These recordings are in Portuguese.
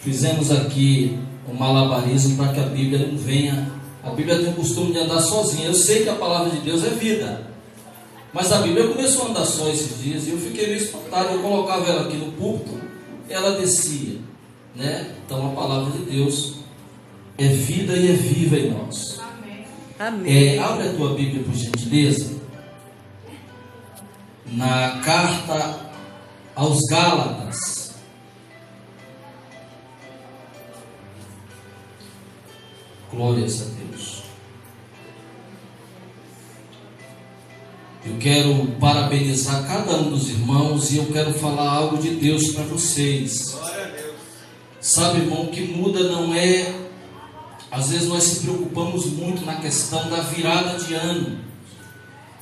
fizemos aqui um malabarismo para que a Bíblia não venha. A Bíblia tem o costume de andar sozinha. Eu sei que a palavra de Deus é vida, mas a Bíblia começou a andar só esses dias e eu fiquei meio espantado. Eu colocava ela aqui no púlpito, ela descia, né? Então a palavra de Deus é vida e é viva em nós. Amém. Abre a tua Bíblia, por gentileza, na carta aos Gálatas. Glórias a Deus. Eu quero parabenizar cada um dos irmãos e eu quero falar algo de Deus para vocês. Glória a Deus. Sabe, irmão, o que muda não é... Às vezes nós se preocupamos muito na questão da virada de ano,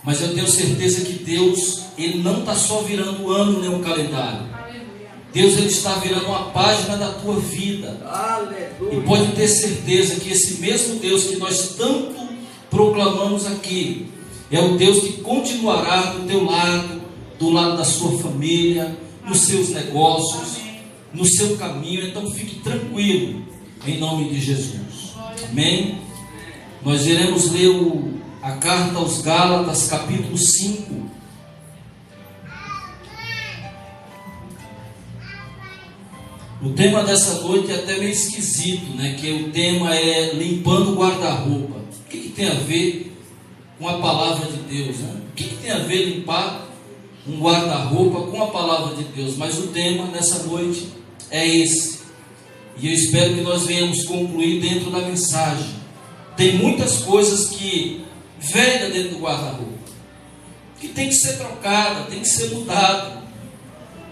mas eu tenho certeza que Deus, Ele não está só virando o ano nem o calendário. Deus, Ele está virando uma página da tua vida. Aleluia. E pode ter certeza que esse mesmo Deus que nós tanto proclamamos aqui, é o Deus que continuará do teu lado, do lado da sua família, nos seus negócios, no seu caminho. Então fique tranquilo, em nome de Jesus. Amém? Nós iremos ler a carta aos Gálatas, capítulo 5. O tema dessa noite é até meio esquisito, né? Que o tema é limpando o guarda-roupa. O que tem a ver com a palavra de Deus, né? O que tem a ver limpar um guarda-roupa com a palavra de Deus? Mas o tema nessa noite é esse. E eu espero que nós venhamos concluir dentro da mensagem. Tem muitas coisas que velhas dentro do guarda-roupa, que tem que ser trocada, tem que ser mudada.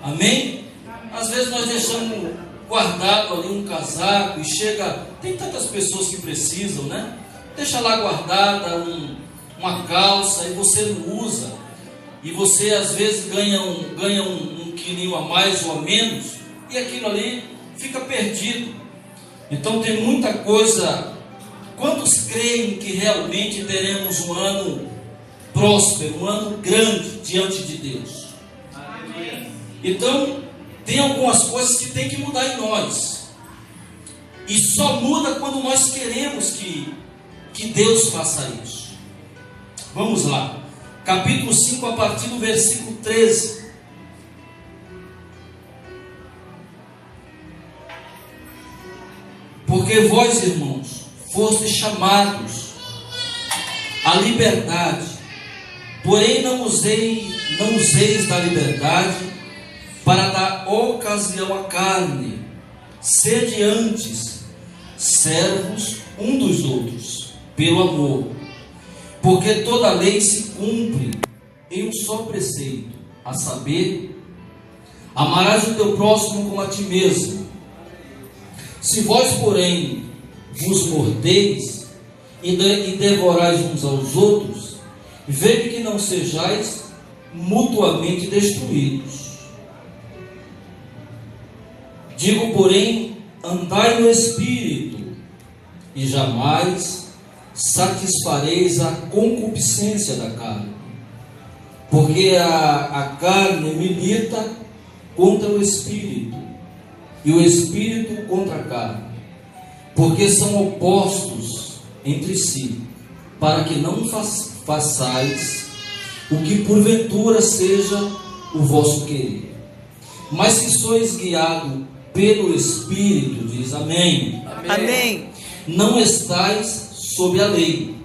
Amém? Às vezes nós deixamos guardado ali um casaco e chega... Tem tantas pessoas que precisam, né? Deixa lá guardada uma calça e você não usa. E você às vezes ganha um quilinho a mais ou a menos e aquilo ali fica perdido. Então tem muita coisa. Quantos creem que realmente teremos um ano próspero, um ano grande diante de Deus? Amém. Então tem algumas coisas que tem que mudar em nós, e só muda quando nós queremos que Deus faça isso. Vamos lá, capítulo 5, a partir do versículo 13. Porque vós, irmãos, fostes chamados à liberdade, porém não useis da liberdade para dar ocasião à carne. Sede antes servos um dos outros, pelo amor. Porque toda a lei se cumpre em um só preceito, a saber, amarás o teu próximo como a ti mesmo. Se vós, porém, vos mordeis e devorais uns aos outros, vede que não sejais mutuamente destruídos. Digo, porém, andai no Espírito, e jamais satisfareis a concupiscência da carne, porque a carne milita contra o Espírito, e o Espírito contra a carne, porque são opostos entre si, para que não façais o que porventura seja o vosso querer. Mas se sois guiados pelo Espírito, diz amém. Amém. Não estais sob a lei.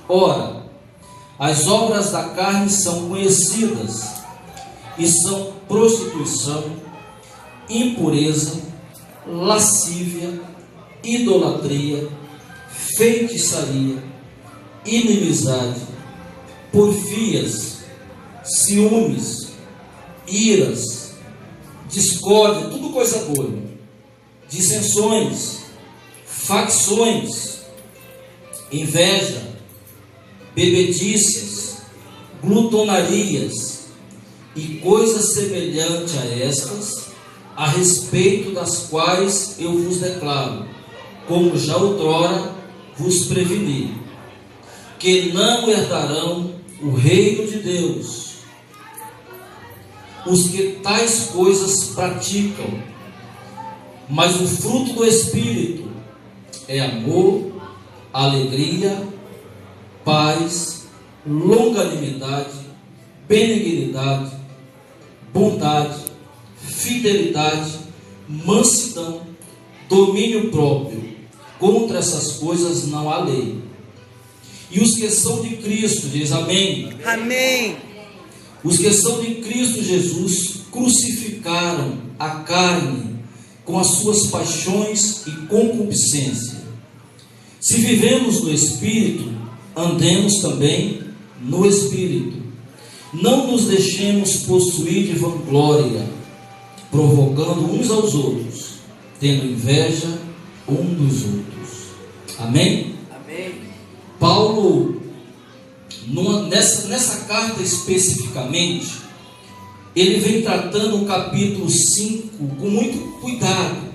Ora, as obras da carne são conhecidas, e são prostituição, impureza, lascívia, idolatria, feitiçaria, inimizade, porfias, ciúmes, iras, discórdia, tudo coisa boa, dissensões, facções, inveja, bebedices, glutonarias e coisas semelhantes a estas, a respeito das quais eu vos declaro, como já outrora vos preveni, que não herdarão o reino de Deus os que tais coisas praticam, Mas o fruto do Espírito é amor, alegria, paz, longanimidade, benignidade, bondade, fidelidade, mansidão, domínio próprio. Contra essas coisas não há lei. E os que são de Cristo, diz amém? Amém. Os que são de Cristo Jesus crucificaram a carne com as suas paixões e concupiscência. Se vivemos no Espírito, andemos também no Espírito. Não nos deixemos possuir de vanglória, provocando uns aos outros, tendo inveja um dos outros. Amém? Amém. Paulo, nessa carta especificamente, ele vem tratando o capítulo 5 com muito cuidado,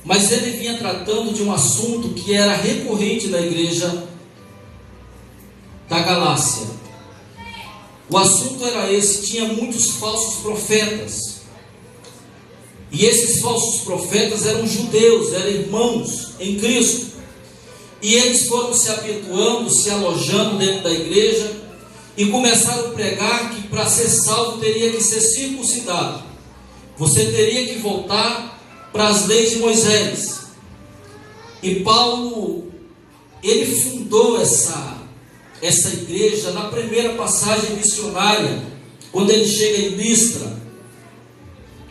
mas ele vinha tratando de um assunto que era recorrente na igreja da Galácia. O assunto era esse: tinha muitos falsos profetas, e esses falsos profetas eram judeus, eram irmãos em Cristo, e eles foram se habituando, se alojando dentro da igreja, e começaram a pregar que para ser salvo teria que ser circuncidado, você teria que voltar para as leis de Moisés. E Paulo, ele fundou essa igreja na primeira passagem missionária, quando ele chega em Listra.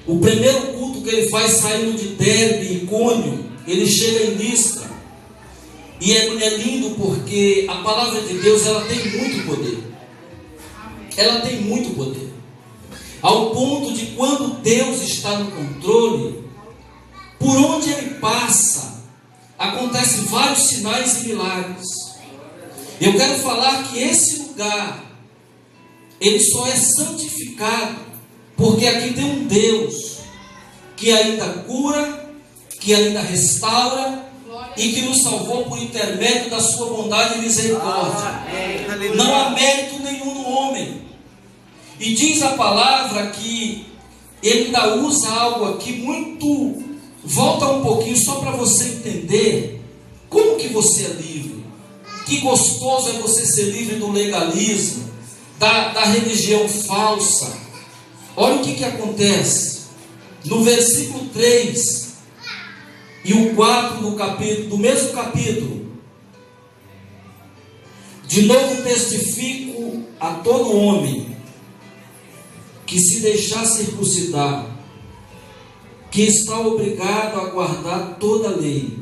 O primeiro culto que ele faz saindo de Derbe e Icônio, ele chega em Listra. E é lindo porque a palavra de Deus, ela tem muito poder. Ela tem muito poder. Ao ponto de, quando Deus está no controle, por onde ele passa, acontecem vários sinais e milagres. Eu quero falar que esse lugar, ele só é santificado porque aqui tem um Deus que ainda cura, que ainda restaura e que nos salvou por intermédio da sua bondade e misericórdia. Não há mérito nenhum no homem. E diz a palavra que ele ainda usa algo aqui muito. Volta um pouquinho só para você entender como que você é livre. Que gostoso é você ser livre do legalismo, da religião falsa. Olha o que acontece no versículo 3 e o 4 do mesmo capítulo. De novo testifico a todo homem que se deixar circuncidar, que está obrigado a guardar toda a lei.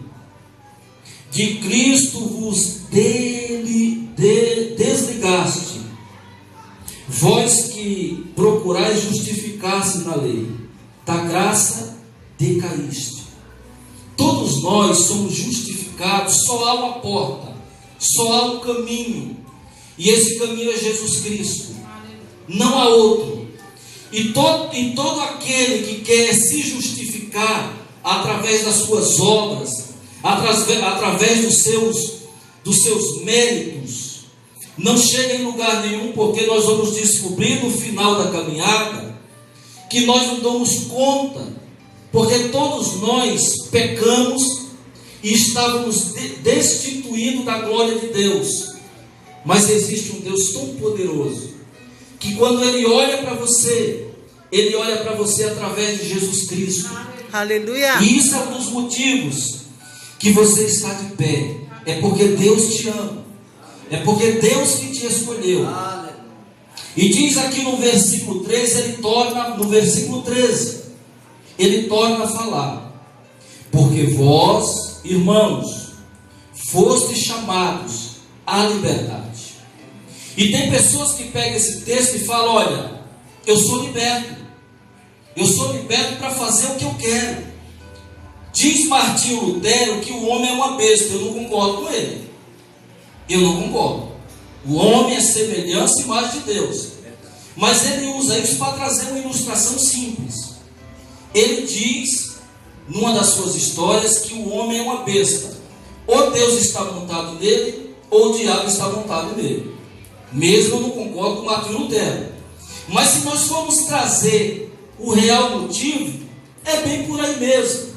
De Cristo vos desligaste, vós que procurais justificar-se na lei, da graça decaíste. Todos nós somos justificados, só há uma porta, só há um caminho, e esse caminho é Jesus Cristo, não há outro. E todo aquele que quer se justificar através das suas obras, através dos seus méritos, não chega em lugar nenhum, porque nós vamos descobrir no final da caminhada que nós não damos conta, porque todos nós pecamos e estávamos destituídos da glória de Deus. Mas existe um Deus tão poderoso que, quando Ele olha para você, Ele olha para você através de Jesus Cristo. Aleluia. E isso é um dos motivos que você está de pé. É porque Deus te ama. É porque Deus que te escolheu. E diz aqui no versículo 13, no versículo 13, ele torna a falar: porque vós, irmãos, fostes chamados à liberdade. E tem pessoas que pegam esse texto e falam: olha, eu sou liberto para fazer o que eu quero. Diz Martinho Lutero que o homem é uma besta. Eu não concordo com ele. Eu não concordo. O homem é semelhança e imagem de Deus. Mas ele usa isso para trazer uma ilustração simples. Ele diz, numa das suas histórias, que o homem é uma besta. Ou Deus está montado nele, ou o diabo está montado nele. Mesmo eu não concordo com Martinho Lutero. Mas se nós formos trazer o real motivo, é bem por aí mesmo.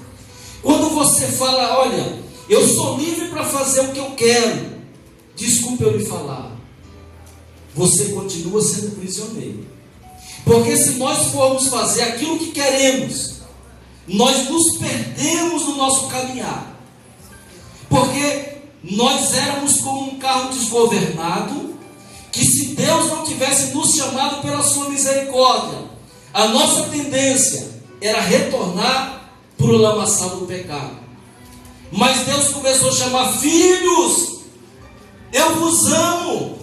Quando você fala, olha, eu sou livre para fazer o que eu quero, desculpe eu lhe falar, você continua sendo prisioneiro. Porque se nós formos fazer aquilo que queremos, nós nos perdemos no nosso caminhar. Porque nós éramos como um carro desgovernado, que se Deus não tivesse nos chamado pela sua misericórdia, a nossa tendência era retornar para o lamaçal do pecado. Mas Deus começou a chamar: filhos, eu vos amo,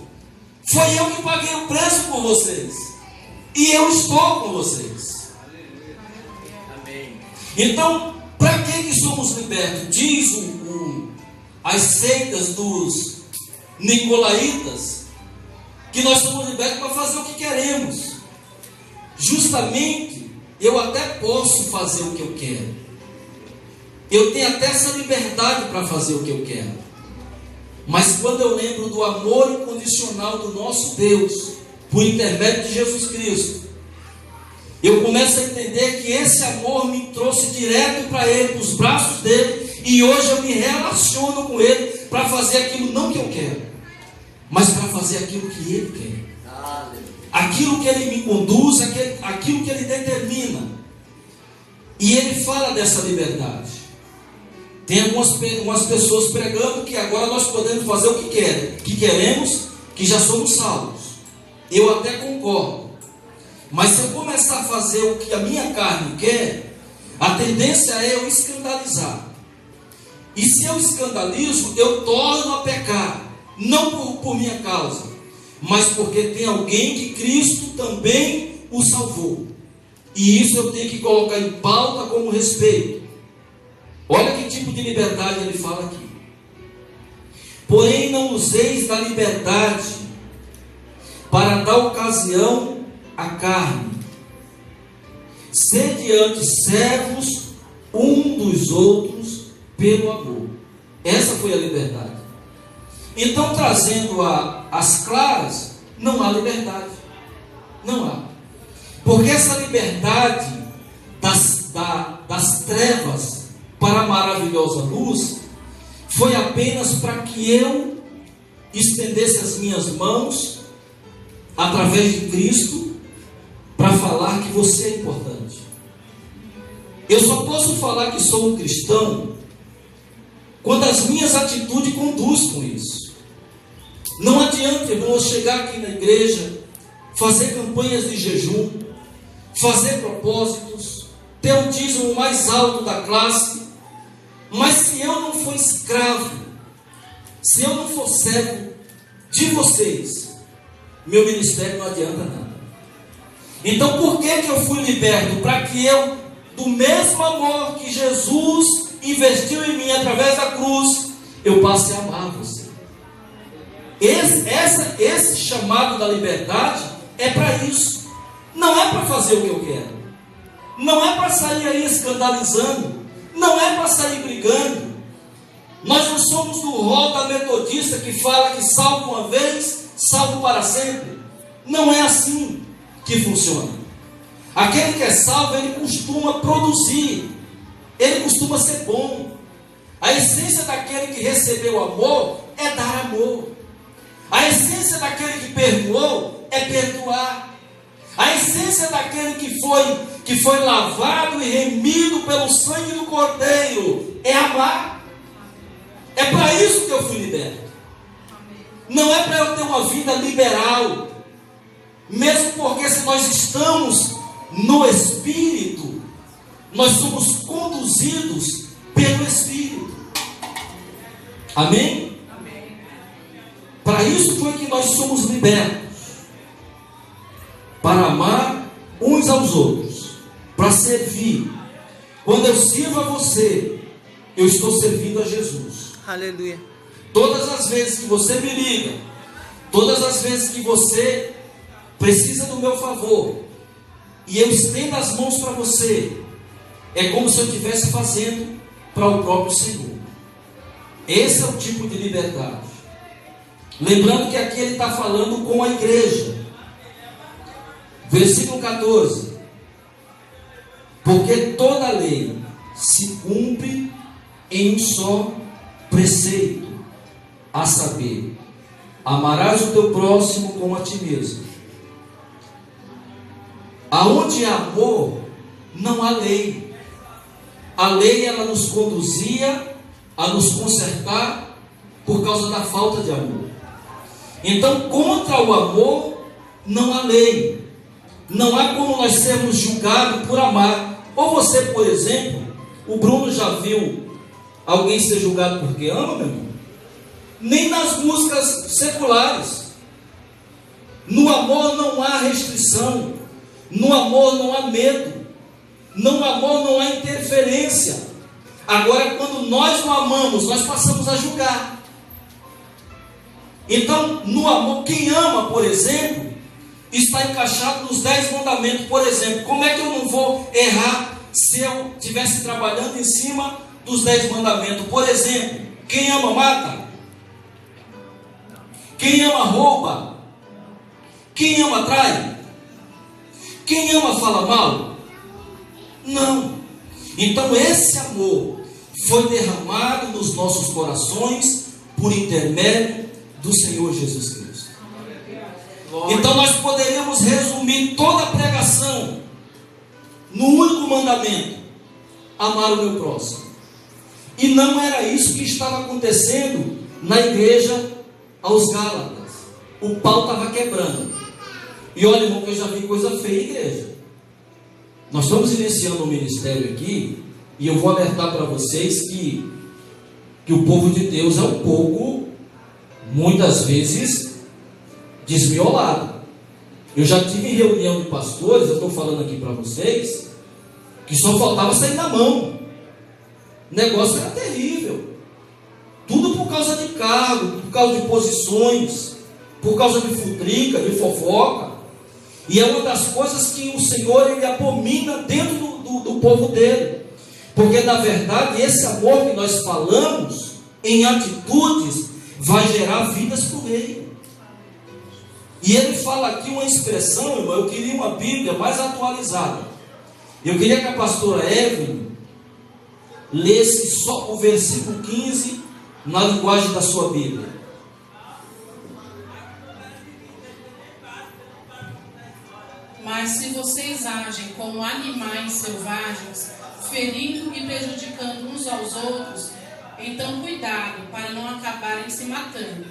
foi eu que paguei o preço por vocês, e eu estou com vocês. Amém. Então, para que somos libertos? Diz as seitas dos nicolaítas que nós somos libertos para fazer o que queremos. Justamente, eu até posso fazer o que eu quero, eu tenho até essa liberdade para fazer o que eu quero, mas quando eu lembro do amor incondicional do nosso Deus, por intermédio de Jesus Cristo, eu começo a entender que esse amor me trouxe direto para Ele, para os braços dele, e hoje eu me relaciono com Ele para fazer aquilo não que eu quero, mas para fazer aquilo que Ele quer, aquilo que Ele me conduz, aquilo que Ele determina. E Ele fala dessa liberdade. Tem algumas pessoas pregando que agora nós podemos fazer o que queremos, que já somos salvos. Eu até concordo. Mas se eu começar a fazer o que a minha carne quer, a tendência é eu escandalizar. E se eu escandalizo, eu torno a pecar. Não por minha causa, mas porque tem alguém que Cristo também o salvou. E isso eu tenho que colocar em pauta como respeito. Olha que tipo de liberdade ele fala aqui. Porém, não useis da liberdade para dar ocasião à carne. Sede antes servos um dos outros pelo amor. Essa foi a liberdade. Então, trazendo as claras, não há liberdade. Não há. Porque essa liberdade das trevas para a maravilhosa luz foi apenas para que eu estendesse as minhas mãos através de Cristo para falar que você é importante. Eu só posso falar que sou um cristão quando as minhas atitudes conduzem com isso. Não adianta, irmão, eu chegar aqui na igreja, fazer campanhas de jejum, fazer propósitos, ter o dízimo mais alto da classe, mas se eu não for escravo, se eu não for servo de vocês, meu ministério não adianta nada. Então por que eu fui liberto? Para que eu, do mesmo amor que Jesus investiu em mim através da cruz, eu passe a amar você. Esse chamado da liberdade é para isso. Não é para fazer o que eu quero, não é para sair aí escandalizando, não é para sair brigando. Nós não somos do rol da metodista que fala que salvo uma vez, salvo para sempre. Não é assim que funciona. Aquele que é salvo, ele costuma produzir, ele costuma ser bom. A essência daquele que recebeu amor é dar amor. A essência daquele que perdoou é perdoar. A essência daquele que foi lavado e remido pelo sangue do Cordeiro é amar. É para isso que eu fui liberto. Não é para eu ter uma vida liberal. Mesmo porque se nós estamos no Espírito, nós somos conduzidos pelo Espírito. Amém? Para isso foi que nós somos libertos. Para amar uns aos outros, para servir. Quando eu sirvo a você, eu estou servindo a Jesus. Aleluia. Todas as vezes que você me liga, todas as vezes que você precisa do meu favor, e eu estendo as mãos para você, é como se eu estivesse fazendo para o próprio Senhor. Esse é o tipo de liberdade. Lembrando que aqui ele está falando com a igreja. Versículo 14. Porque toda lei se cumpre em um só preceito, a saber, amarás o teu próximo como a ti mesmo. Aonde há amor, não há lei. A lei, ela nos conduzia a nos consertar por causa da falta de amor. Então, contra o amor, não há lei. Não há como nós sermos julgados por amar. Ou você, por exemplo, o Bruno já viu alguém ser julgado porque ama, meu irmão? Nem nas músicas seculares. No amor não há restrição. No amor não há medo. No amor não há interferência. Agora, quando nós não amamos, nós passamos a julgar. Então, no amor, quem ama, por exemplo, está encaixado nos 10 mandamentos. Por exemplo, como é que eu não vou errar se eu estivesse trabalhando em cima dos 10 mandamentos? Por exemplo, quem ama mata. Quem ama rouba. Quem ama trai. Quem ama fala mal? Não. Então esse amor foi derramado nos nossos corações por intermédio do Senhor Jesus Cristo. Então nós poderíamos resumir toda a pregação no único mandamento: amar o meu próximo. E não era isso que estava acontecendo na igreja aos Gálatas. O pau estava quebrando. E olha, irmão, que eu já vi coisa feia em igreja. Nós estamos iniciando um ministério aqui, e eu vou alertar para vocês que o povo de Deus é um pouco, muitas vezes, desmiolado. Eu já tive reunião de pastores, eu estou falando aqui para vocês, que só faltava sair na mão. O negócio era terrível. Tudo por causa de cargo, por causa de posições, por causa de futrica, de fofoca. E é uma das coisas que o Senhor, Ele abomina dentro do povo dele. Porque na verdade esse amor que nós falamos em atitudes vai gerar vidas para o reino. E ele fala aqui uma expressão, irmão, eu queria uma Bíblia mais atualizada. Eu queria que a pastora Evelyn lesse só o versículo 15 na linguagem da sua Bíblia. Mas se vocês agem como animais selvagens, ferindo e prejudicando uns aos outros, então cuidado para não acabarem se matando.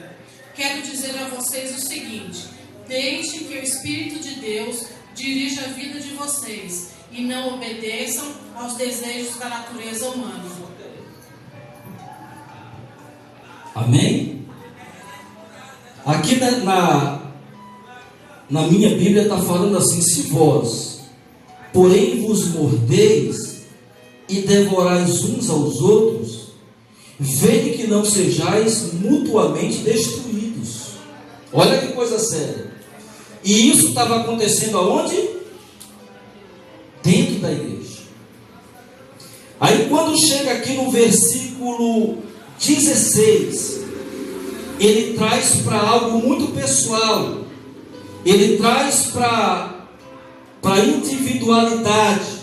Quero dizer a vocês o seguinte: deixe que o Espírito de Deus dirija a vida de vocês e não obedeçam aos desejos da natureza humana. Amém? Aqui na minha Bíblia está falando assim: se vós, porém, vos mordeis e devorais uns aos outros, vede que não sejais mutuamente destruídos. Olha que coisa séria. E isso estava acontecendo aonde? Dentro da igreja. Aí quando chega aqui no versículo 16, ele traz para algo muito pessoal. Ele traz para a individualidade.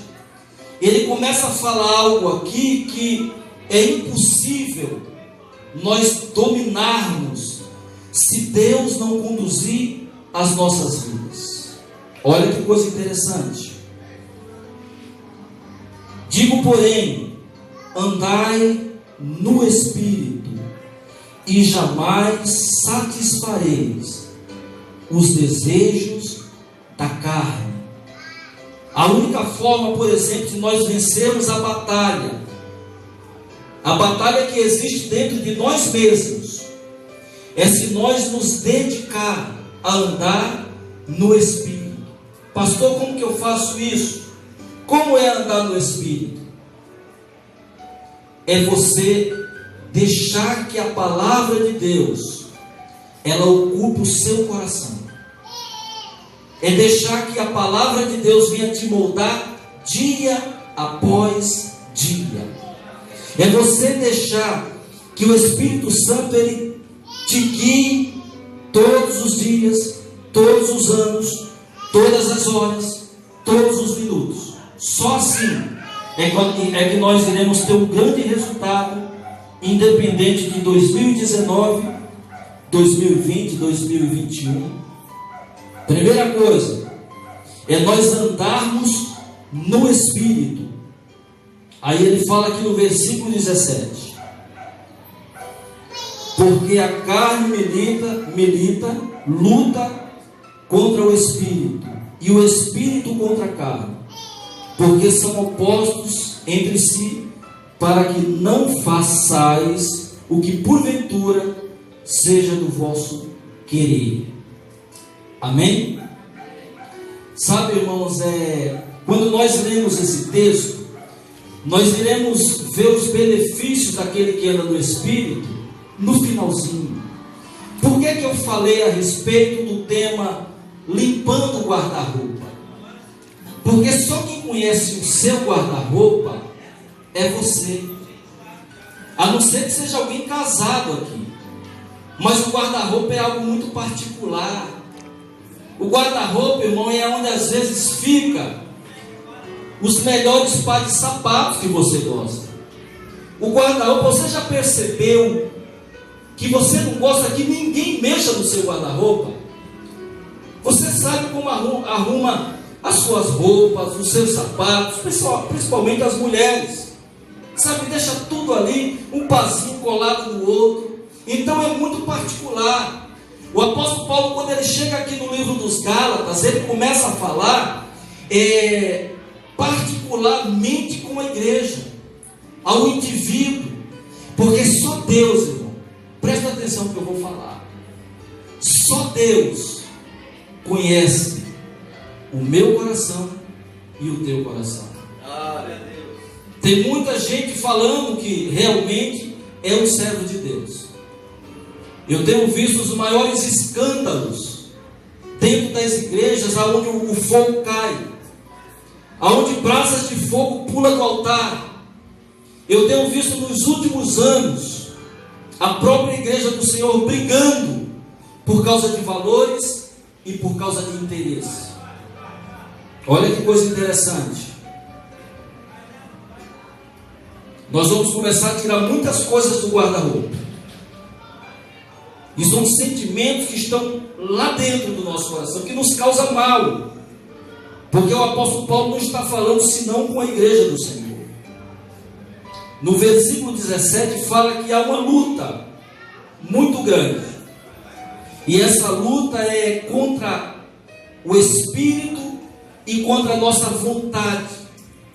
Ele começa a falar algo aqui que é impossível nós dominarmos se Deus não conduzir as nossas vidas. Olha que coisa interessante. Digo, porém, andai no Espírito, e jamais satisfareis os desejos da carne. A única forma, por exemplo, de nós vencermos a batalha que existe dentro de nós mesmos, é se nós nos dedicar a andar no Espírito. Pastor, como que eu faço isso? Como é andar no Espírito? É você deixar que a palavra de Deus ela ocupe o seu coração. É deixar que a palavra de Deus venha te moldar dia após dia. É você deixar que o Espírito Santo ele te guie todos os dias, todos os anos, todas as horas, todos os minutos. Só assim é que nós iremos ter um grande resultado, independente de 2019, 2020, 2021. Primeira coisa, é nós andarmos no Espírito. Aí ele fala aqui no versículo 17: porque a carne luta contra o Espírito, e o Espírito contra a carne, porque são opostos entre si, para que não façais o que porventura seja do vosso querer. Amém? Sabe, irmãos, quando nós lemos esse texto, nós iremos ver os benefícios daquele que anda no Espírito no finalzinho. Por que eu falei a respeito do tema limpando o guarda-roupa? Porque só quem conhece o seu guarda-roupa é você. A não ser que seja alguém casado aqui. Mas o guarda-roupa é algo muito particular. O guarda-roupa, irmão, é onde às vezes fica os melhores pares de sapatos que você gosta. O guarda-roupa, você já percebeu que você não gosta que ninguém mexa no seu guarda-roupa? Você sabe como arruma as suas roupas, os seus sapatos, principalmente as mulheres. Sabe, deixa tudo ali, um pazinho colado no outro. Então é muito particular. O apóstolo Paulo, quando ele chega aqui no livro dos Gálatas, ele começa a falar particularmente com a igreja, ao indivíduo, porque só Deus, irmão, presta atenção no que eu vou falar, só Deus conhece o meu coração e o teu coração. Tem muita gente falando que realmente é um servo de Deus. Eu tenho visto os maiores escândalos dentro das igrejas, aonde o fogo cai, aonde brasas de fogo pulam do altar. Eu tenho visto nos últimos anos a própria igreja do Senhor brigando por causa de valores e por causa de interesse. Olha que coisa interessante. Nós vamos começar a tirar muitas coisas do guarda-roupa. E são sentimentos que estão lá dentro do nosso coração, que nos causam mal. Porque o apóstolo Paulo não está falando senão com a igreja do Senhor. No versículo 17 fala que há uma luta muito grande. E essa luta é contra o Espírito e contra a nossa vontade,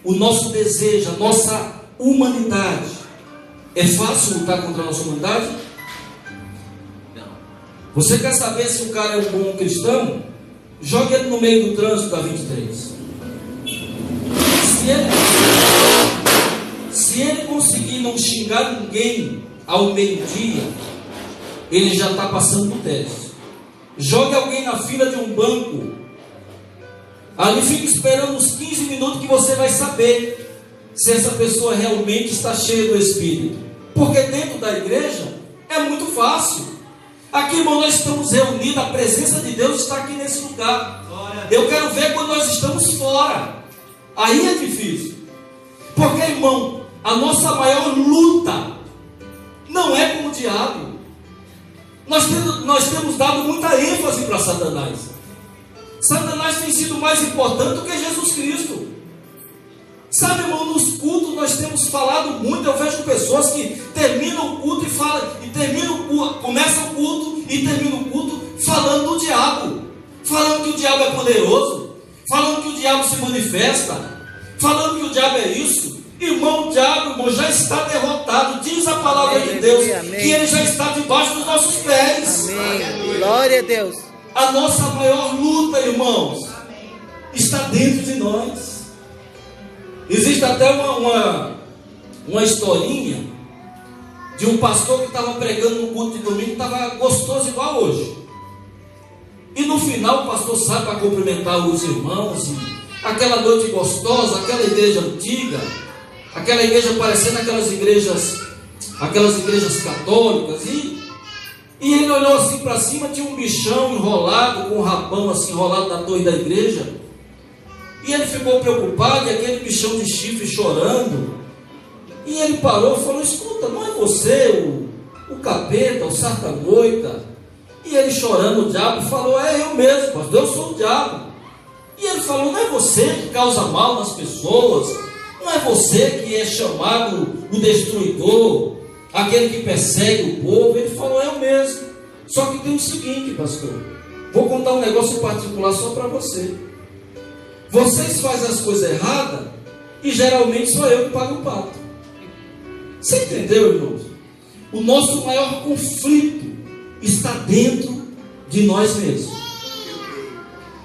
o nosso desejo, a nossa humanidade. É fácil lutar contra a nossa humanidade? Você quer saber se o cara é um bom cristão? Jogue ele no meio do trânsito da 23. Se ele conseguir não xingar ninguém ao meio-dia, ele já está passando no teste. Jogue alguém na fila de um banco, ali fica esperando uns 15 minutos que você vai saber se essa pessoa realmente está cheia do Espírito. Porque dentro da igreja é muito fácil. Aqui, irmão, nós estamos reunidos, a presença de Deus está aqui nesse lugar. Eu quero ver quando nós estamos fora. Aí é difícil. Porque, irmão, a nossa maior luta não é com o diabo. Nós temos dado muita ênfase para Satanás. Satanás tem sido mais importante do que Jesus Cristo. Sabe, irmão, nos cultos nós temos falado muito. Eu vejo pessoas que terminam o culto e falam, começam o culto e terminam o culto falando do diabo, falando que o diabo é poderoso, falando que o diabo se manifesta, falando que o diabo é isso. Irmão, o diabo, irmão, já está derrotado. Diz a palavra de Deus que ele já está debaixo dos nossos pés. Amém. Glória a Deus. A nossa maior luta, irmãos, está dentro de nós. Existe até uma historinha de um pastor que estava pregando no culto de domingo, estava gostoso igual hoje. E no final o pastor sai para cumprimentar os irmãos, e aquela noite gostosa, aquela igreja antiga, aquela igreja parecendo aquelas igrejas católicas, e ele olhou assim para cima, tinha um bichão enrolado, com um rabão assim enrolado na torre da igreja. E ele ficou preocupado, e aquele bichão de chifre chorando. E ele parou e falou: escuta, não é você o capeta, o sarta-noita? E ele chorando, o diabo falou: é eu mesmo, pastor, eu sou o diabo. E ele falou: não é você que causa mal nas pessoas, não é você que é chamado o destruidor, aquele que persegue o povo. Ele falou: eu mesmo. Só que tem o seguinte, pastor, vou contar um negócio particular só para você. Vocês fazem as coisas erradas e geralmente sou eu que pago o pato. Você entendeu, irmãos? O nosso maior conflito está dentro de nós mesmos.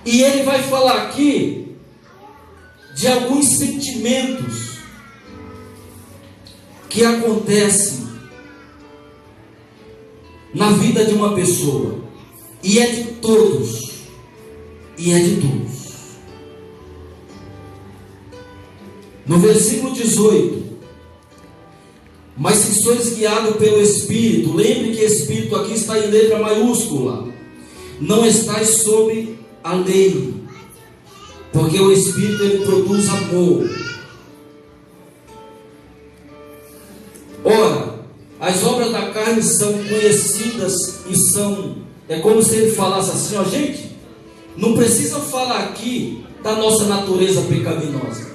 E ele vai falar aqui de alguns sentimentos que acontecem na vida de uma pessoa. E é de todos. E é de todos. No versículo 18: mas se sois guiados pelo Espírito, lembre que Espírito aqui está em letra maiúscula, não estáis sob a lei, porque o Espírito ele produz amor. Ora, as obras da carne são conhecidas e são, é como se ele falasse assim: ó, gente, não precisa falar aqui da nossa natureza pecaminosa,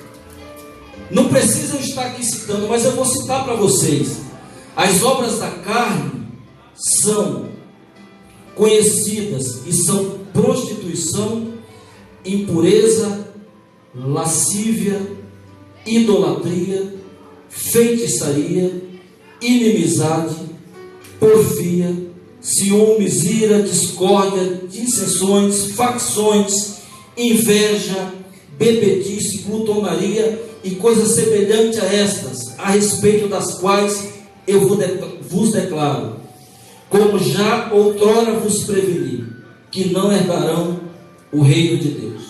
não precisam estar aqui citando, mas eu vou citar para vocês. As obras da carne são conhecidas e são prostituição, impureza, lascívia, idolatria, feitiçaria, inimizade, porfia, ciúmes, ira, discórdia, dissensões, facções, inveja, bebedice, glutonaria e coisas semelhantes a estas, a respeito das quais eu vos declaro, como já outrora vos preveni, que não herdarão o reino de Deus.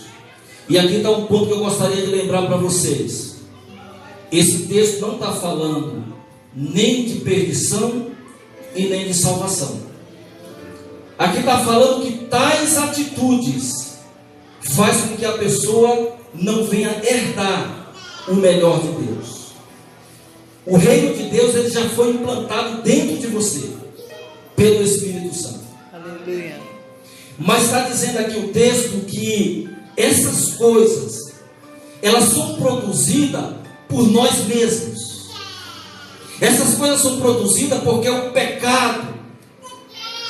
E aqui está um ponto que eu gostaria de lembrar para vocês. Esse texto não está falando nem de perdição e nem de salvação. Aqui está falando que tais atitudes fazem com que a pessoa não venha herdar o melhor de Deus. O reino de Deus ele já foi implantado dentro de você pelo Espírito Santo. Aleluia. Mas está dizendo aqui o texto que essas coisas elas são produzidas por nós mesmos. Essas coisas são produzidas porque o pecado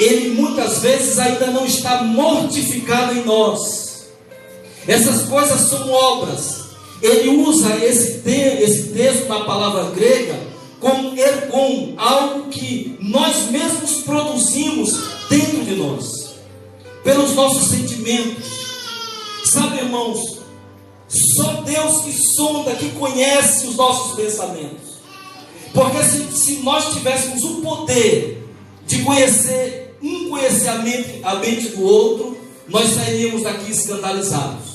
ele muitas vezes ainda não está mortificado em nós. Essas coisas são obras. Ele usa esse texto na palavra grega como ergon, algo que nós mesmos produzimos dentro de nós, pelos nossos sentimentos. Sabe, irmãos, só Deus que sonda, que conhece os nossos pensamentos. Porque se nós tivéssemos o poder de conhecer a mente do outro, nós sairíamos daqui escandalizados.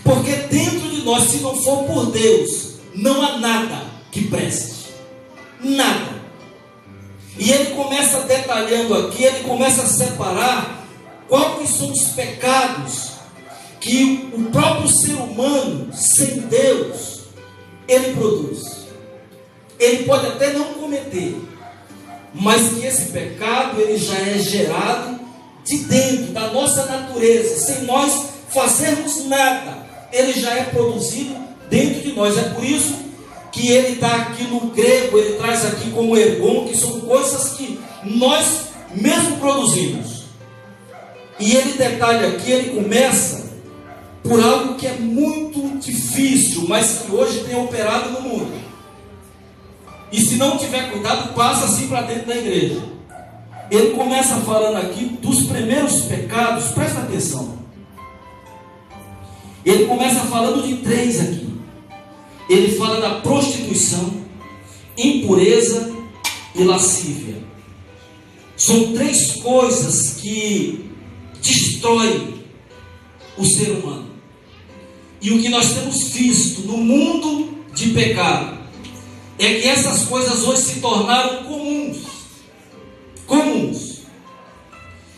Porque dentro de nós, se não for por Deus, não há nada que preste. Nada. E ele começa detalhando aqui, ele começa a separar quais são os pecados que o próprio ser humano, sem Deus, ele produz. Ele pode até não cometer, mas que esse pecado ele já é gerado de dentro da nossa natureza, sem nós fazermos nada. Ele já é produzido dentro de nós. É por isso que ele está aqui no grego, ele traz aqui como ergon, que são coisas que nós mesmo produzimos. E ele detalha aqui, ele começa por algo que é muito difícil, mas que hoje tem operado no mundo. E se não tiver cuidado, passa assim para dentro da igreja. Ele começa falando aqui dos primeiros pecados, presta atenção. Ele começa falando de 3 aqui. Ele fala da prostituição, impureza e lascívia. São 3 coisas que destroem o ser humano. E o que nós temos visto no mundo de pecado é que essas coisas hoje se tornaram comuns.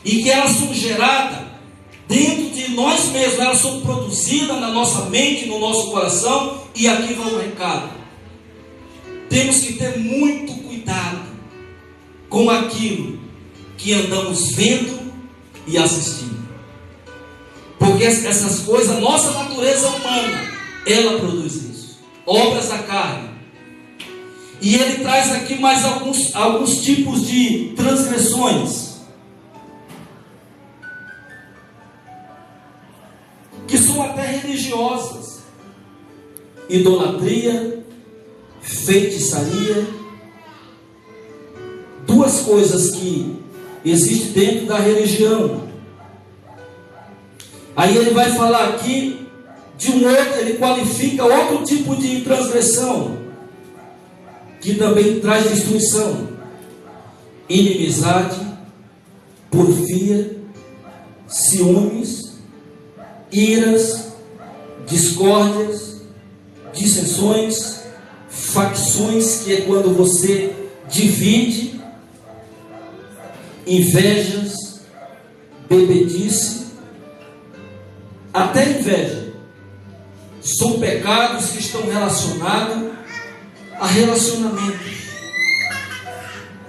E que elas são geradas dentro de nós mesmos, elas são produzidas na nossa mente, no nosso coração. E aqui vai um recado: temos que ter muito cuidado com aquilo que andamos vendo e assistindo, porque essas coisas, a nossa natureza humana, ela produz isso, obras da carne. E ele traz aqui mais alguns tipos de transgressões que são até religiosas: idolatria, feitiçaria, duas coisas que existem dentro da religião. Aí ele vai falar aqui de um outro, ele qualifica outro tipo de transgressão que também traz destruição: inimizade, porfia, ciúmes, iras, discórdias, dissensões, facções, que é quando você divide, invejas, bebedice, até inveja. São pecados que estão relacionados a relacionamentos.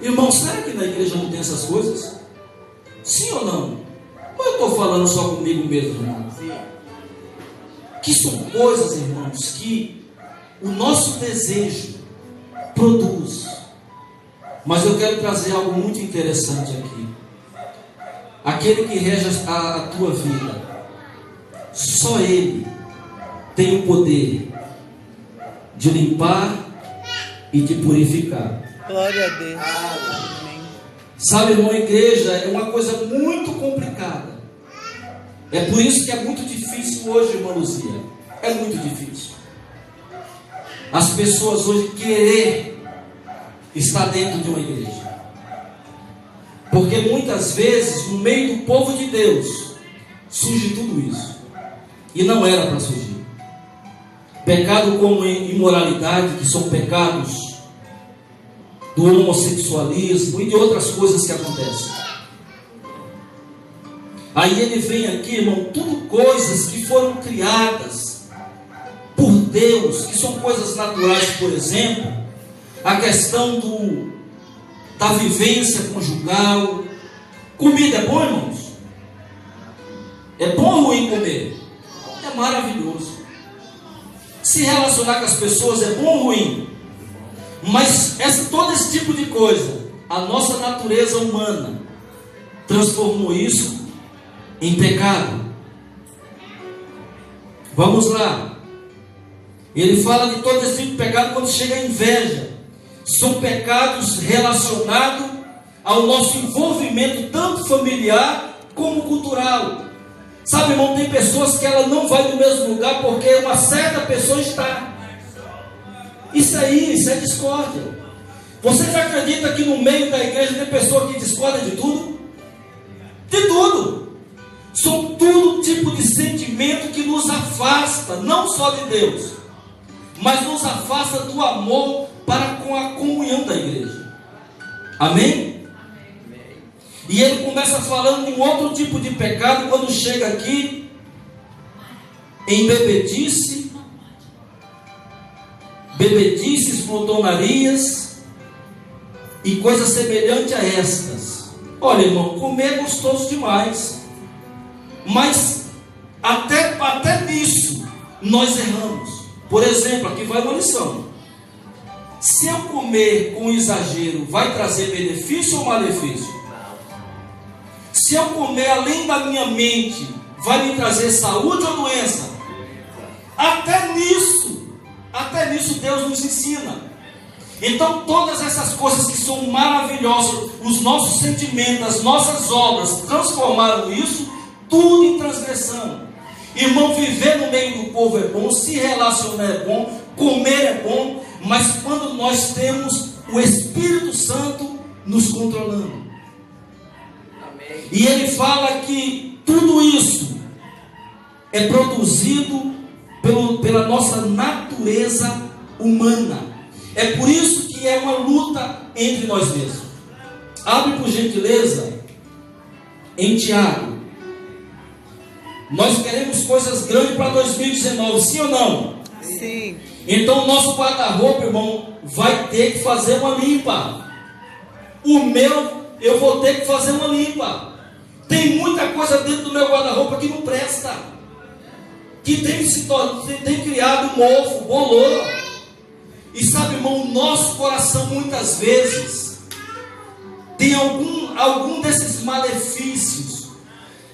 Irmão, será que na igreja não tem essas coisas? Sim ou não? Ou eu estou falando só comigo mesmo, irmão? Que são coisas, irmãos, que o nosso desejo produz. Mas eu quero trazer algo muito interessante aqui. Aquele que rege a tua vida, só Ele tem o poder de limpar e de purificar. Glória a Deus. Sabe, irmão, a igreja é uma coisa muito complicada. É por isso que é muito difícil hoje, irmã Luzia. É muito difícil as pessoas hoje querer estar dentro de uma igreja, porque muitas vezes no meio do povo de Deus surge tudo isso, e não era para surgir. Pecado como imoralidade, que são pecados do homossexualismo e de outras coisas que acontecem. Aí ele vem aqui, irmão, tudo coisas que foram criadas por Deus, que são coisas naturais. Por exemplo, a questão da vivência conjugal. Comida é bom, irmãos? É bom ou ruim comer? É maravilhoso. Se relacionar com as pessoas é bom ou ruim? Mas todo esse tipo de coisa, a nossa natureza humana transformou isso em pecado. Vamos lá. Ele fala de todo esse tipo de pecado quando chega a inveja. São pecados relacionados ao nosso envolvimento, tanto familiar como cultural. Sabe, irmão, tem pessoas que ela não vai no mesmo lugar porque uma certa pessoa está. Isso é discórdia. Você já acredita que no meio da igreja tem pessoa que discorda de tudo? De tudo. São todo tipo de sentimento que nos afasta, não só de Deus, mas nos afasta do amor para com a comunhão da igreja. Amém? E ele começa falando de um outro tipo de pecado quando chega aqui em bebedices, flotonarias e coisas semelhantes a estas. Olha, irmão, comer é gostoso demais, mas até nisso nós erramos. Por exemplo, aqui vai uma lição: se eu comer com exagero, vai trazer benefício ou malefício? Se eu comer além da minha mente, vai me trazer saúde ou doença? Até nisso Deus nos ensina. Então todas essas coisas que são maravilhosas, os nossos sentimentos, as nossas obras, transformaram isso tudo em transgressão. Irmão, viver no meio do povo é bom, se relacionar é bom, comer é bom, mas quando nós temos o Espírito Santo nos controlando. Amém. E ele fala que tudo isso é produzido pela nossa natureza humana. É por isso que é uma luta entre nós mesmos. Abre por gentileza em Tiago, Nós queremos coisas grandes para 2019, sim ou não? Sim. Então o nosso guarda-roupa, irmão, vai ter que fazer uma limpa. O meu, eu vou ter que fazer uma limpa. Tem muita coisa dentro do meu guarda-roupa que não presta, que tem criado mofo, bolor. E sabe, irmão, o nosso coração muitas vezes tem algum desses malefícios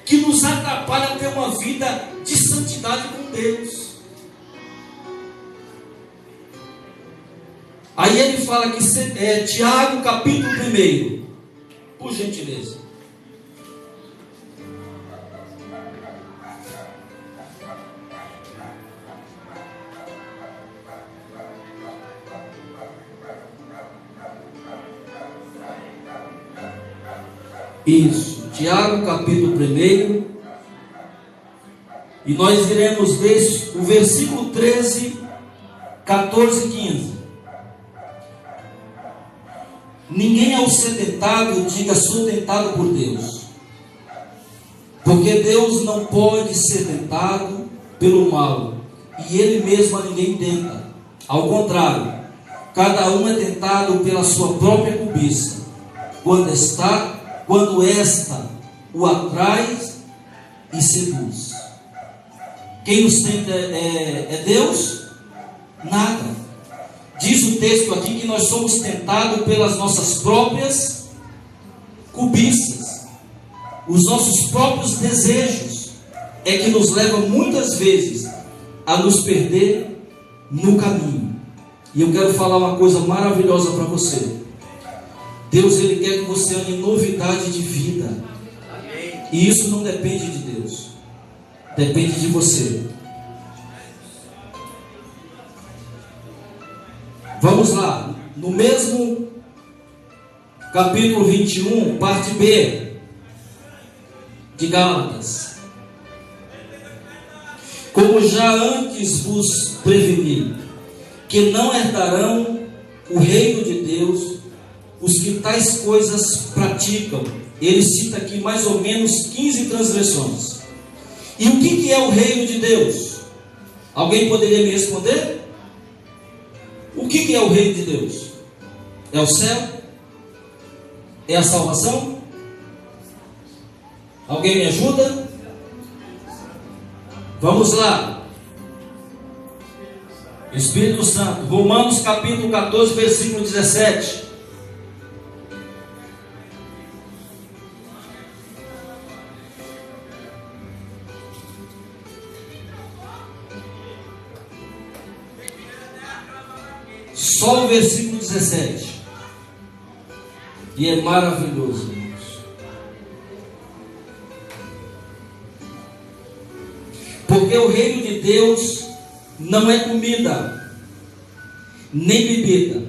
que nos atrapalha a ter uma vida de santidade com Deus. Aí ele fala que Tiago capítulo 1, por gentileza. Isso, Tiago capítulo 1, e nós iremos ver o versículo 13, 14 e 15. Ninguém ao ser tentado diga sou tentado por Deus, porque Deus não pode ser tentado pelo mal, e Ele mesmo a ninguém tenta. Ao contrário, cada um é tentado pela sua própria cobiça, quando esta o atrai e seduz. Quem nos tenta é Deus? Nada. Diz o texto aqui que nós somos tentados pelas nossas próprias cobiças, os nossos próprios desejos é que nos levam muitas vezes a nos perder no caminho. E eu quero falar uma coisa maravilhosa para você. Deus, Ele quer que você ande em novidade de vida. Amém. E isso não depende de Deus, depende de você. Vamos lá, no mesmo capítulo 21, parte B de Gálatas. Como já antes vos preveni, que não herdarão o reino de Deus os que tais coisas praticam. Ele cita aqui mais ou menos 15 transgressões. E o que é o reino de Deus? Alguém poderia me responder? O que é o reino de Deus? É o céu? É a salvação? Alguém me ajuda? Vamos lá. Espírito Santo, Romanos capítulo 14, versículo 17. Só o versículo 17. E é maravilhoso, irmãos. Porque o reino de Deus não é comida, nem bebida,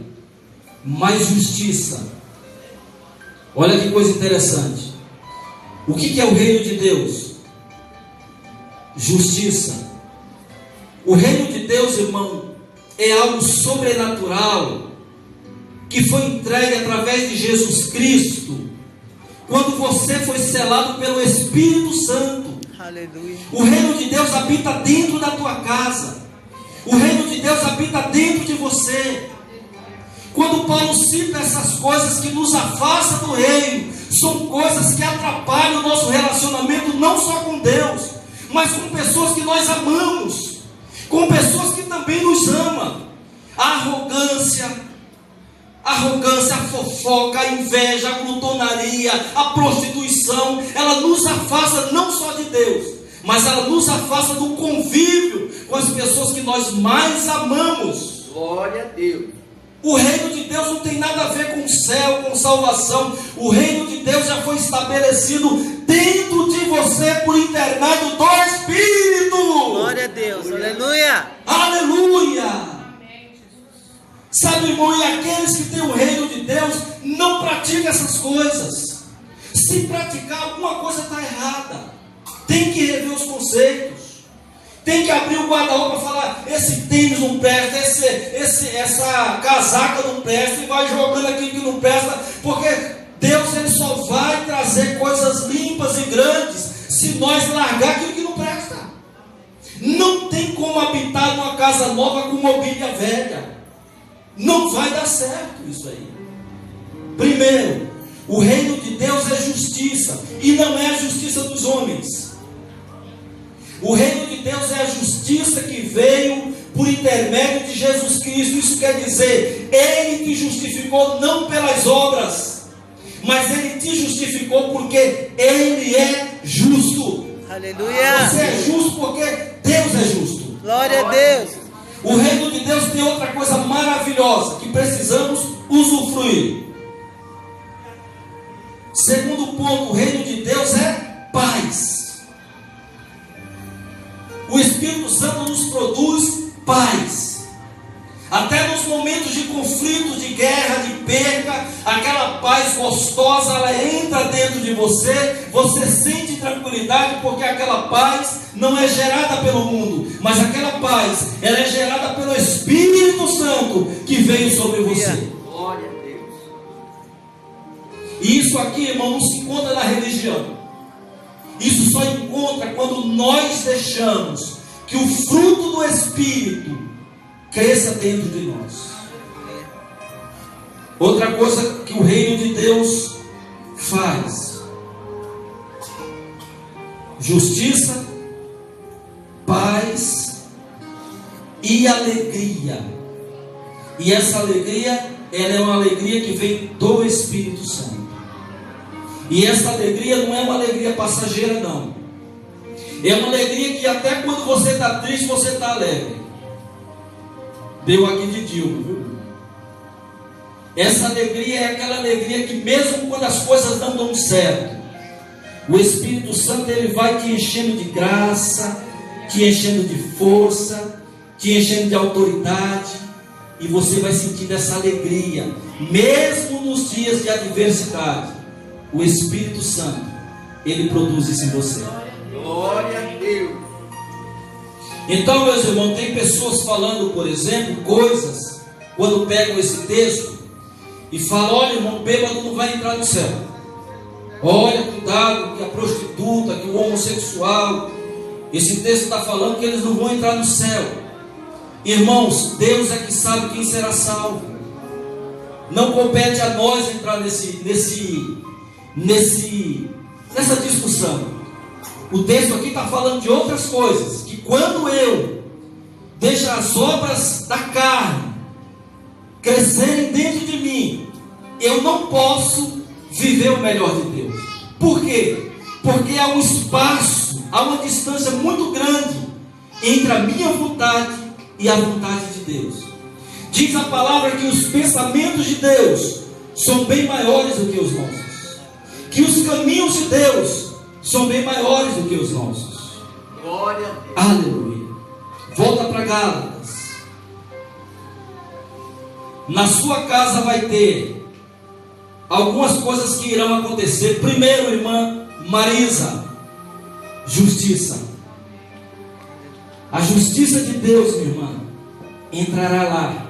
mas justiça. Olha que coisa interessante. O que é o reino de Deus? Justiça. O reino de Deus, irmão, é algo sobrenatural que foi entregue através de Jesus Cristo, quando você foi selado pelo Espírito Santo. Aleluia. O reino de Deus habita dentro da tua casa. O reino de Deus habita dentro de você. Quando Paulo cita essas coisas que nos afastam do reino, são coisas que atrapalham o nosso relacionamento não só com Deus, mas com pessoas que nós amamos, com pessoas que também nos amam. A arrogância, a fofoca, a inveja, a glutonaria, a prostituição, ela nos afasta não só de Deus, mas ela nos afasta do convívio com as pessoas que nós mais amamos. Glória a Deus. O reino de Deus não tem nada a ver com o céu, com salvação. O reino de Deus já foi estabelecido dentro de você por intermédio do Espírito. Glória a Deus, aleluia. Aleluia. Sabe, irmão, e aqueles que têm o reino de Deus não praticam essas coisas. Se praticar, alguma coisa está errada. Tem que rever os conceitos. Tem que abrir o guarda-roupa e falar: esse tênis não presta, essa casaca não presta, e vai jogando aquilo que não presta, porque Deus, Ele só vai trazer coisas limpas e grandes se nós largar aquilo que não presta. Não tem como habitar numa casa nova com mobília velha. Não vai dar certo isso aí. Primeiro, o reino de Deus é justiça, e não é a justiça dos homens. O reino de Deus é a justiça que veio por intermédio de Jesus Cristo. Isso quer dizer, Ele te justificou não pelas obras, mas Ele te justificou porque Ele é justo. Aleluia. Você é justo porque Deus é justo. Glória a Deus. O reino de Deus tem outra coisa maravilhosa que precisamos usufruir. Segundo ponto, o reino de Deus é paz. O Espírito Santo nos produz paz. Até nos momentos de conflito, de guerra, de perca, aquela paz gostosa, ela entra dentro de você, você sente tranquilidade, porque aquela paz não é gerada pelo mundo, mas aquela paz, ela é gerada pelo Espírito Santo que veio sobre você. Glória a Deus. E isso aqui, irmão, não se encontra na religião. Isso só encontra quando nós deixamos que o fruto do Espírito cresça dentro de nós. Outra coisa que o reino de Deus faz: justiça, paz e alegria. E essa alegria, ela é uma alegria que vem do Espírito Santo. E essa alegria não é uma alegria passageira, não. É uma alegria que até quando você está triste, você está alegre. Deu aqui de Dilma, viu? Essa alegria é aquela alegria que mesmo quando as coisas não dão certo, o Espírito Santo, ele vai te enchendo de graça, te enchendo de força, te enchendo de autoridade, e você vai sentindo essa alegria, mesmo nos dias de adversidade. O Espírito Santo, ele produz isso em você. Glória a Deus. Então, meus irmãos, tem pessoas falando, por exemplo, coisas, quando pegam esse texto e falam: olha, irmão, bêbado não vai entrar no céu. Olha, cuidado, que a prostituta, que o homossexual, esse texto está falando que eles não vão entrar no céu. Irmãos, Deus é que sabe quem será salvo. Não compete a nós entrar nessa discussão. O texto aqui está falando de outras coisas, que quando eu deixo as obras da carne crescerem dentro de mim, eu não posso viver o melhor de Deus. Por quê? Porque há um espaço, há uma distância muito grande entre a minha vontade e a vontade de Deus. Diz a palavra que os pensamentos de Deus são bem maiores do que os nossos, que os caminhos de Deus são bem maiores do que os nossos. Glória a Deus. Aleluia. Volta para Gálatas. Na sua casa vai ter algumas coisas que irão acontecer. Primeiro, irmã Marisa, justiça. A justiça de Deus, minha irmã, entrará lá,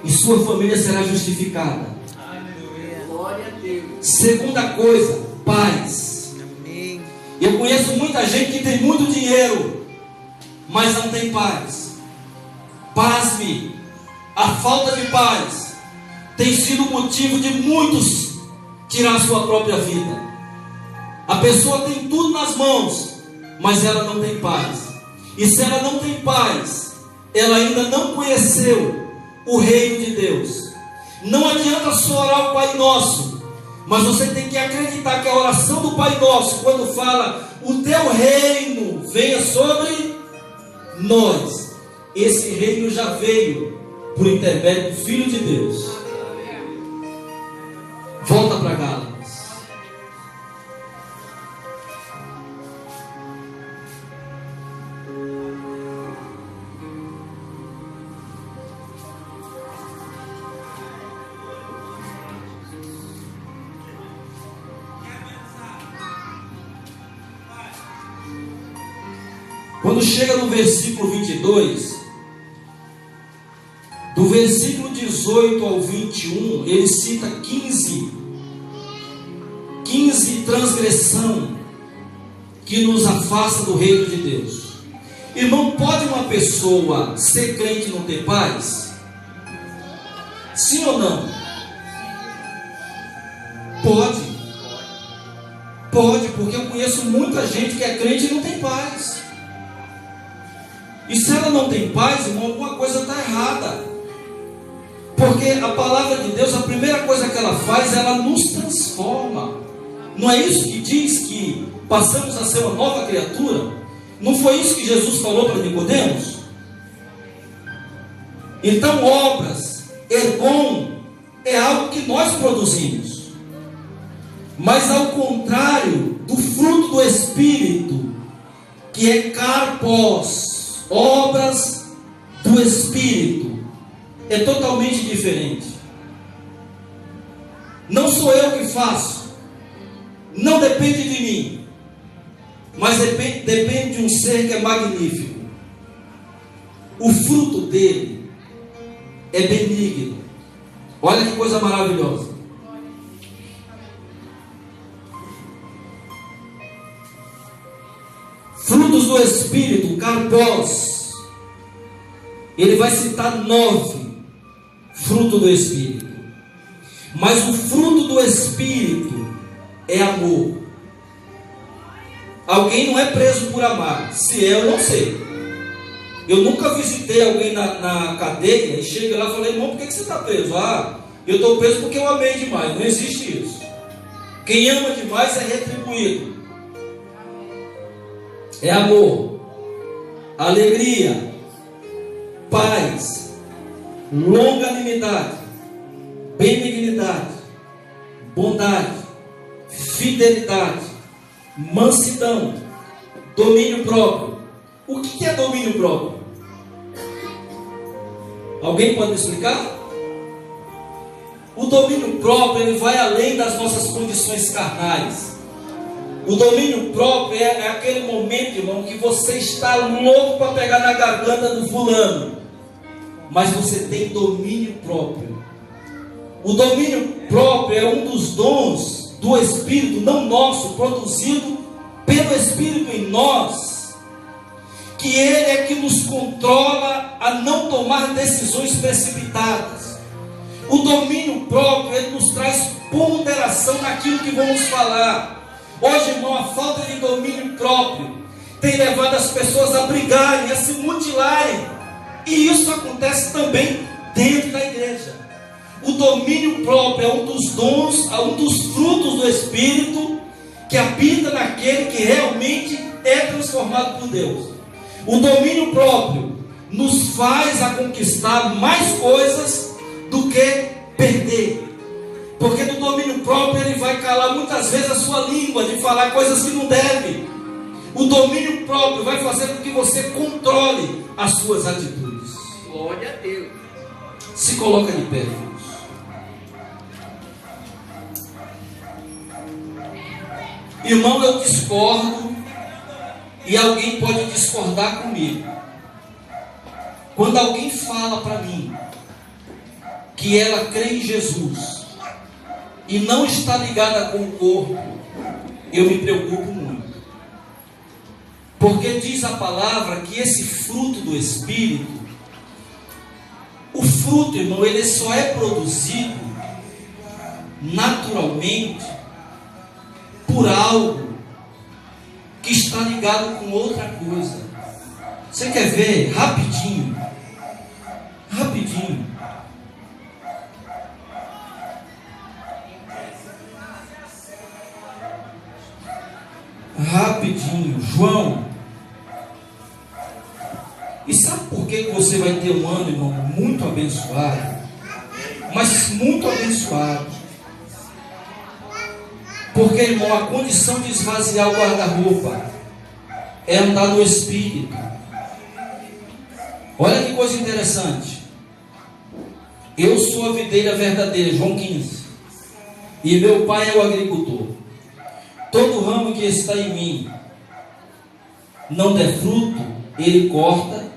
e sua família será justificada. Glória a Deus. Segunda coisa, paz. Eu conheço muita gente que tem muito dinheiro, mas não tem paz. Pasme, a falta de paz tem sido motivo de muitos tirar a sua própria vida. A pessoa tem tudo nas mãos, mas ela não tem paz. E se ela não tem paz, ela ainda não conheceu o reino de Deus. Não adianta só orar o Pai Nosso, mas você tem que acreditar que a oração do Pai Nosso, quando fala: o teu reino venha sobre nós, esse reino já veio por intermédio do Filho de Deus. Volta para Gálatas. Quando chega no versículo 22, do versículo 18 ao 21, ele cita 15 transgressão que nos afasta do reino de Deus. Irmão, pode uma pessoa ser crente e não ter paz? Sim ou não? Pode. Pode, porque eu conheço muita gente que é crente e não tem paz. E se ela não tem paz, irmão, alguma coisa está errada. Porque a palavra de Deus, a primeira coisa que ela faz, ela nos transforma. Não é isso que diz que passamos a ser uma nova criatura? Não foi isso que Jesus falou para Nicodemos? Então, obras, ergon, é algo que nós produzimos. Mas ao contrário do fruto do Espírito, que é karpos, obras do Espírito, é totalmente diferente. Não sou eu que faço, não depende de mim, mas depende de um ser que é magnífico. O fruto dele é benigno. Olha que coisa maravilhosa. Frutos do Espírito, karpos. Ele vai citar 9 frutos do Espírito. Mas o fruto do Espírito é amor. Alguém não é preso por amar. Se é, eu não sei. Eu nunca visitei alguém na cadeia e chega lá e falei, irmão, por que você está preso? Ah, eu estou preso porque eu amei demais. Não existe isso. Quem ama demais é retribuído. É amor, alegria, paz, longanimidade, benignidade, bondade, fidelidade, mansidão, domínio próprio. O que é domínio próprio? Alguém pode me explicar? O domínio próprio, ele vai além das nossas condições carnais. O domínio próprio é aquele momento, irmão, que você está louco para pegar na garganta do fulano, mas você tem domínio próprio. O domínio próprio é um dos dons do Espírito, não nosso, produzido pelo Espírito em nós, que ele é que nos controla a não tomar decisões precipitadas. O domínio próprio, ele nos traz ponderação naquilo que vamos falar. Hoje, irmão, a falta de domínio próprio tem levado as pessoas a brigarem, a se mutilarem. E isso acontece também dentro da igreja. O domínio próprio é um dos dons, um dos frutos do Espírito que habita naquele que realmente é transformado por Deus. O domínio próprio nos faz a conquistar mais coisas do que perder. Porque no domínio próprio ele vai calar muitas vezes a sua língua de falar coisas que não deve. O domínio próprio vai fazer com que você controle as suas atitudes. Glória a Deus. Se coloca de pé, filhos. Irmão, eu discordo e alguém pode discordar comigo. Quando alguém fala para mim que ela crê em Jesus e não está ligada com o corpo, eu me preocupo muito. Porque diz a palavra que esse fruto do Espírito, o fruto, irmão, ele só é produzido naturalmente por algo que está ligado com outra coisa. Você quer ver? Rapidinho. Rapidinho. Rapidinho. João. E sabe por que você vai ter um ano, irmão, muito abençoado? Mas muito abençoado. Porque, irmão, a condição de esvaziar o guarda-roupa é andar no Espírito. Olha que coisa interessante. Eu sou a videira verdadeira, João 15. E meu pai é o agricultor. Todo ramo que está em mim não der fruto, ele corta.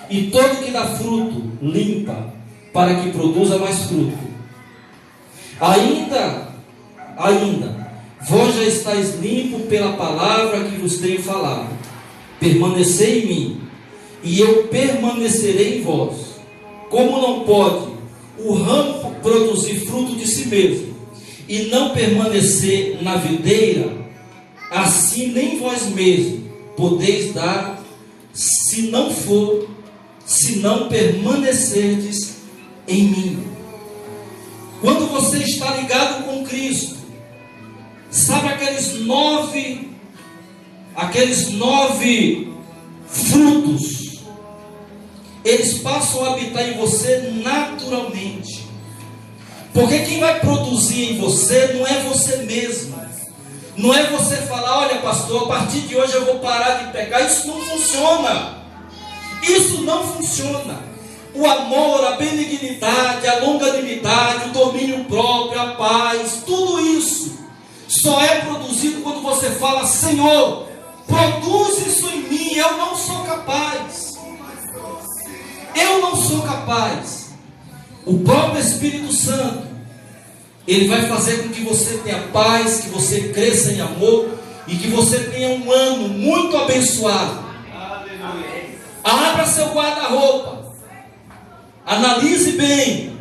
E todo que dá fruto, limpa, para que produza mais fruto. Ainda, vós já estáis limpos pela palavra que vos tenho falado. Permanecei em mim, e eu permanecerei em vós. Como não pode o ramo produzir fruto de si mesmo e não permanecer na videira, assim nem vós mesmos podeis dar, se não permanecerdes em mim. Quando você está ligado com Cristo, sabe aqueles nove frutos, eles passam a habitar em você naturalmente. Porque quem vai produzir em você não é você mesmo. Não é você falar, olha pastor, a partir de hoje eu vou parar de pecar. Isso não funciona. Isso não funciona. O amor, a benignidade, a longanimidade, o domínio próprio, a paz, tudo isso só é produzido quando você fala, Senhor, produz isso em mim. Eu não sou capaz. Eu não sou capaz. O próprio Espírito Santo, ele vai fazer com que você tenha paz, que você cresça em amor e que você tenha um ano muito abençoado. Abra seu guarda-roupa. Analise bem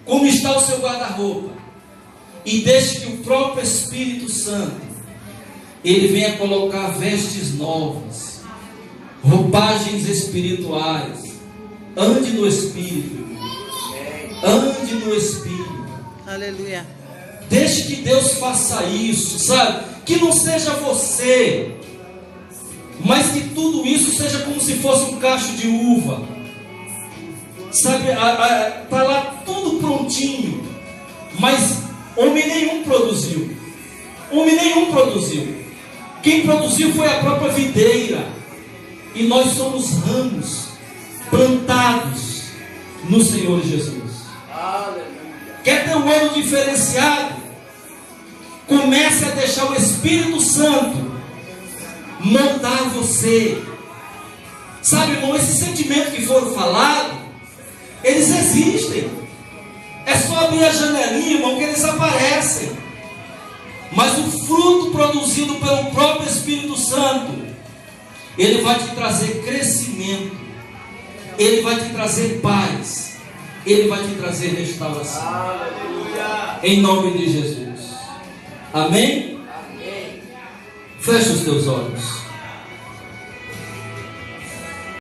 como está o seu guarda-roupa e deixe que o próprio Espírito Santo ele venha colocar vestes novas, roupagens espirituais. Ande no Espírito. Ande no Espírito. Aleluia. Deixe que Deus faça isso, sabe? Que não seja você, mas que tudo isso seja como se fosse um cacho de uva. Sabe, está lá tudo prontinho, mas homem nenhum produziu. Homem nenhum produziu. Quem produziu foi a própria videira. E nós somos ramos plantados no Senhor Jesus. Quer ter um ano diferenciado? Comece a deixar o Espírito Santo moldar você. Sabe, irmão, esses sentimentos que foram falados, eles existem. É só abrir a janelinha, irmão, que eles aparecem. Mas o fruto produzido pelo próprio Espírito Santo, ele vai te trazer crescimento, ele vai te trazer paz, ele vai te trazer restauração. Aleluia. Em nome de Jesus. Amém? Amém. Feche os teus olhos.